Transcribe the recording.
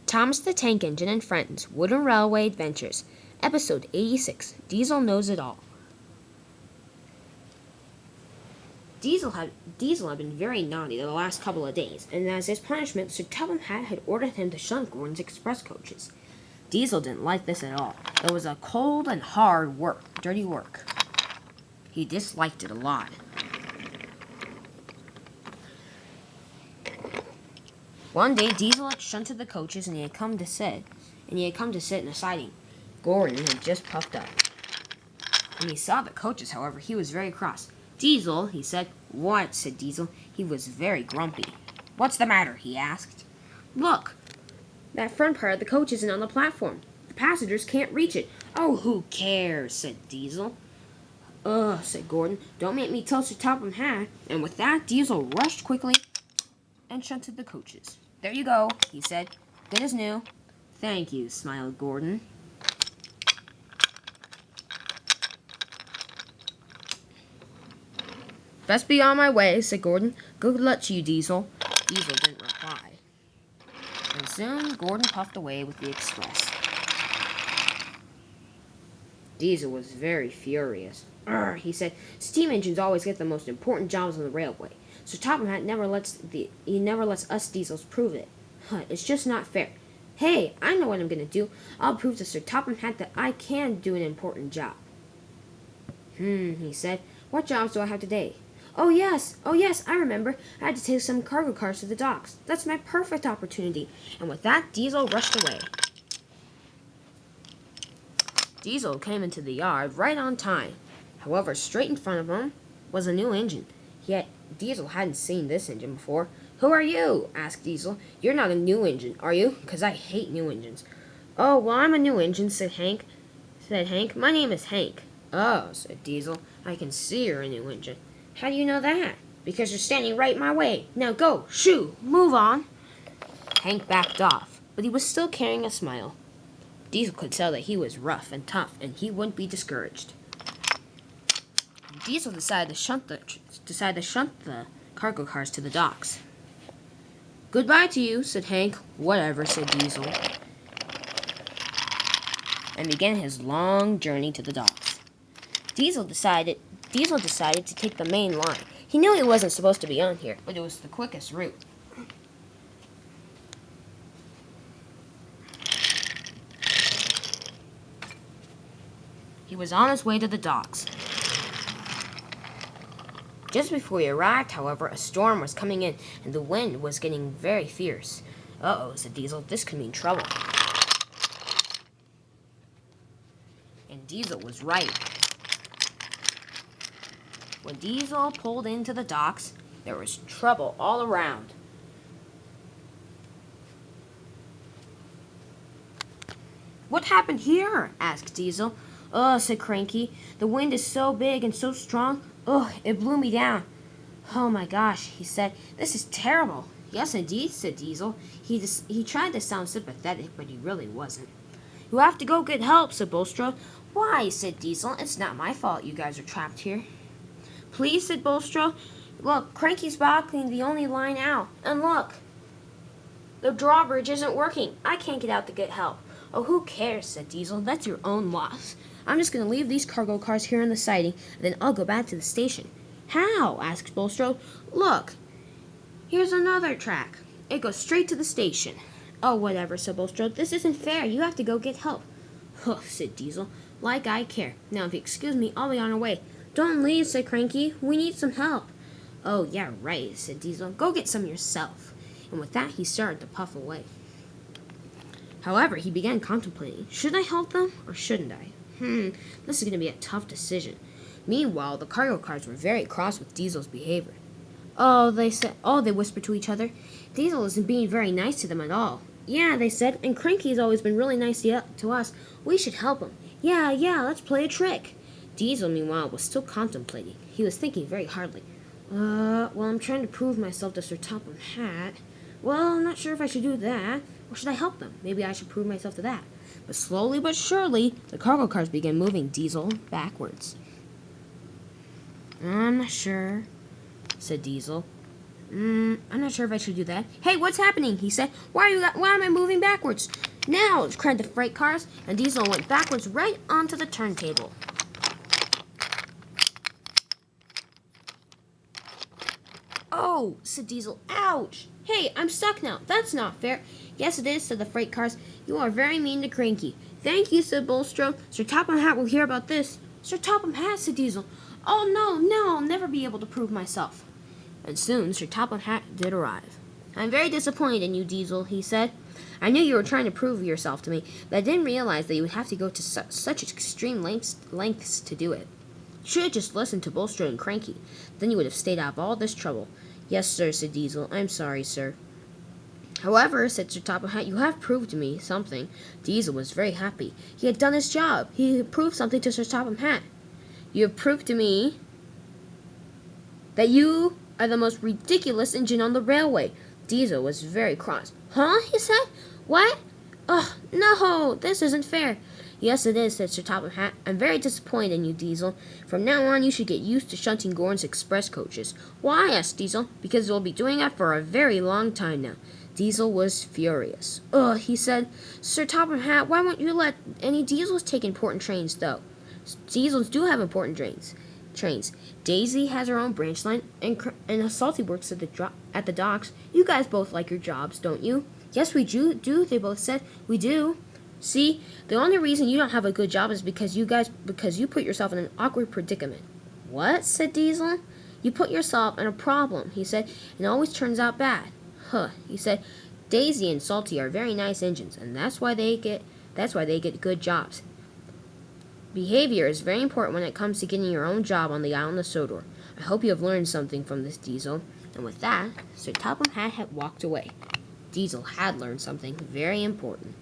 Thomas the Tank Engine and Friends, Wooden Railway Adventures, Episode 86, Diesel Knows It All. Diesel had been very naughty the last couple of days, and as his punishment, Sir Topham Hatt had ordered him to shunt Gordon's express coaches. Diesel didn't like this at all. It was a cold and hard work, dirty work. He disliked it a lot. One day, Diesel had shunted the coaches, and he had come to sit in a siding. Gordon had just puffed up. When he saw the coaches, however, he was very cross. "Diesel," he said. "What?" said Diesel. He was very grumpy. "What's the matter?" he asked. "Look, that front part of the coach isn't on the platform. The passengers can't reach it." "Oh, who cares?" said Diesel. "Ugh," said Gordon. "Don't make me tell Sir Topham Hatt." And with that, Diesel rushed quickly and shunted the coaches. "There you go," he said. "Good as new." "Thank you," smiled Gordon. "Best be on my way," said Gordon. "Good luck to you, Diesel." Diesel didn't reply. And soon Gordon puffed away with the express. Diesel was very furious. "Urgh," he said. "Steam engines always get the most important jobs on the railway. Sir Topham Hatt never lets us Diesels prove it. It's just not fair. Hey, I know what I'm going to do. I'll prove to Sir Topham Hatt that I can do an important job." He said. "What jobs do I have today?" Oh yes, I remember. I had to take some cargo cars to the docks. That's my perfect opportunity." And with that, Diesel rushed away. Diesel came into the yard right on time. However, straight in front of him was a new engine. Yet Diesel hadn't seen this engine before. "Who are you?" asked Diesel. "You're not a new engine, are you? 'Cause I hate new engines." "Oh, well, I'm a new engine," said Hank. "My name is Hank." "Oh," said Diesel. "I can see you're a new engine." "How do you know that?" "Because you're standing right in my way. Now go, shoo, move on." Hank backed off, but he was still carrying a smile. Diesel could tell that he was rough and tough, and he wouldn't be discouraged. Diesel decided to shunt the cargo cars to the docks. "Goodbye to you," said Hank. "Whatever," said Diesel, and began his long journey to the docks. Diesel decided to take the main line. He knew he wasn't supposed to be on here, but it was the quickest route. He was on his way to the docks. Just before he arrived, however, a storm was coming in, and the wind was getting very fierce. "Uh-oh," said Diesel. "This could mean trouble." And Diesel was right. When Diesel pulled into the docks, there was trouble all around. "What happened here?" asked Diesel. "Oh," said Cranky. "The wind is so big and so strong. Oh, it blew me down." "Oh my gosh," he said. "This is terrible." "Yes, indeed," said Diesel. He tried to sound sympathetic, but he really wasn't. "You have to go get help," said Bulstrode. "Why?" said Diesel. "It's not my fault you guys are trapped here." "Please," said Bulstrode. "Look, Cranky's blocking the only line out. And look, the drawbridge isn't working. I can't get out to get help." "Oh, who cares?" said Diesel. "That's your own loss. I'm just going to leave these cargo cars here in the siding, and then I'll go back to the station." "How?" asked Bulstrode. "Look, here's another track. It goes straight to the station." "Oh, whatever," said Bulstrode. "This isn't fair. You have to go get help." "Huh," said Diesel. "Like I care. Now, if you excuse me, I'll be on our way." "Don't leave," said Cranky. "We need some help." "Oh, yeah, right," said Diesel. "Go get some yourself." And with that, he started to puff away. However, he began contemplating. Should I help them, or shouldn't I? This is going to be a tough decision. Meanwhile, the cargo cars were very cross with Diesel's behavior. They whispered to each other. "Diesel isn't being very nice to them at all." "Yeah," they said, "and Cranky's always been really nice to us. We should help him." Yeah, let's play a trick." Diesel, meanwhile, was still contemplating. He was thinking very hardly. Well, I'm trying to prove myself to Sir Topham Hatt. Well, I'm not sure if I should do that. Or should I help them? Maybe I should prove myself to that." But slowly but surely, the cargo cars began moving Diesel backwards. "I'm not sure," said Diesel. I'm not sure if I should do that. Hey, what's happening? He said. Why am I moving backwards? Now, cried the freight cars, and Diesel went backwards right onto the turntable. Oh, said Diesel. Ouch! Hey, I'm stuck now. That's not fair. Yes, it is, said the freight cars. You are very mean to Cranky. Thank you, said Bulstrode. Sir Topham Hatt will hear about this. Sir Topham Hatt, said Diesel. Oh, no, I'll never be able to prove myself. And soon Sir Topham Hatt did arrive. I'm very disappointed in you, Diesel, he said. I knew you were trying to prove yourself to me, but I didn't realize that you would have to go to such extreme lengths to do it. You should have just listened to Bulstrode and Cranky. Then you would have stayed out of all this trouble. Yes, sir, said Diesel. I'm sorry, sir. However, said Sir Topham Hatt, you have proved to me something. Diesel was very happy. He had done his job. He had proved something to Sir Topham Hatt. You have proved to me that you are the most ridiculous engine on the railway. Diesel was very cross. Huh? He said. What? Oh, no, this isn't fair. Yes, it is, said Sir Topham Hatt. I'm very disappointed in you, Diesel. From now on, you should get used to shunting Gordon's express coaches. Why? Asked Diesel. Because we'll be doing that for a very long time now. Diesel was furious. Ugh, he said. Sir Topham Hatt, why won't you let any Diesels take important trains, though? Diesels do have important trains. Daisy has her own branch line, and Salty works at the docks. You guys both like your jobs, don't you? Yes, we do, they both said. We do. See, the only reason you don't have a good job is because you put yourself in an awkward predicament. What? Said Diesel. You put yourself in a problem, he said, and it always turns out bad. Huh, he said. Daisy and Salty are very nice engines, and that's why they get good jobs. Behavior is very important when it comes to getting your own job on the island of Sodor. I hope you have learned something from this, Diesel. And with that, Sir Topham Hatt had walked away. Diesel had learned something very important.